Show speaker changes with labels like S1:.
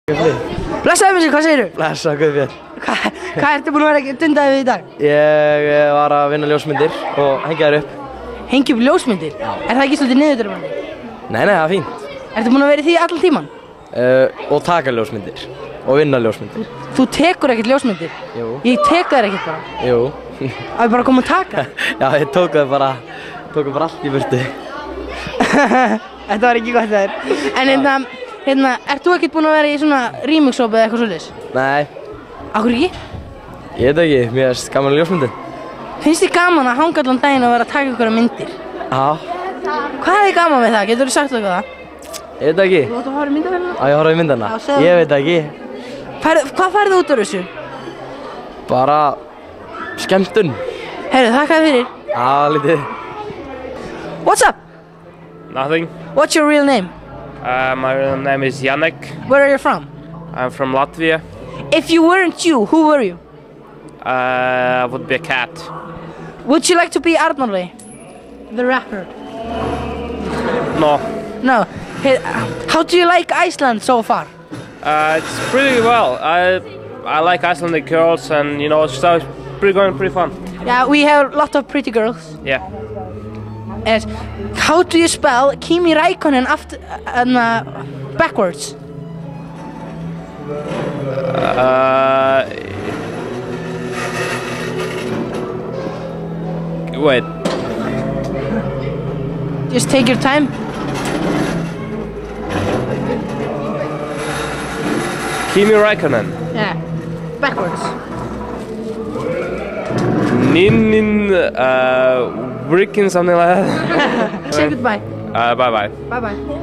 S1: Blessaði mig sér, hvað segirðu?
S2: Blessa, Guðbjörn.
S1: Hvað ertu búin að vera dundaði við í dag?
S2: Ég var að vinna ljósmyndir og hengja þær upp.
S1: Hengja upp ljósmyndir? Er það ekki svolítið niðurdrifandi?
S2: Nei, það er fínt.
S1: Ertu búin að vera í því allan tíman?
S2: Og taka ljósmyndir og vinna ljósmyndir.
S1: Þú tekur ekkert ljósmyndir?
S2: Jú.
S1: Ég tek þær ekkert bara?
S2: Jú.
S1: Á ég bara að koma og taka?
S2: Já, ég tók bara allt í burtu.
S1: Þetta var ekki gott þér. En ert þú ekkert búin að vera í svona remix-hóp eða eitthvað svoleiðis?
S2: Nei.
S1: Akkur ekki?
S2: Ég veit ekki, mér finnst gaman ljósmyndir.
S1: Finnst þið gaman að hanga allan daginn og vera að taka ykkur myndir?
S2: Já.
S1: Hvað er þið gaman með það? Getur þú sagt okkur það?
S2: Ég veit ekki.
S1: Þú átt að horfa í myndavélina?
S2: Á, ég horfa í myndana?
S1: Já, segðu.
S2: Ég veit ekki.
S1: Hvað færðu út úr þessu?
S2: Bara skemmtun.
S1: Heyrðu, þakka þér fyrir.
S2: Já, lítið.
S1: What's up?
S3: Nothing.
S1: What's your real name?
S3: My real name is Yannick.
S1: Where are you from?
S3: I'm from Latvia.
S1: If you weren't you, who were you?
S3: I would be a cat.
S1: Would you like to be Arnaldur, the rapper?
S3: No.
S1: No. Hey, how do you like Iceland so far?
S3: It's pretty well. I like Icelandic girls, and you know, it's pretty fun.
S1: Yeah, we have a lot of pretty girls.
S3: Yeah.
S1: And how do you spell Kimi Räikkönen backwards?
S3: Wait.
S1: Just take your time.
S3: Kimi Räikkönen.
S1: Yeah, backwards.
S3: Bricken, something like that.
S1: Say goodbye.
S3: Bye bye.
S1: Bye bye.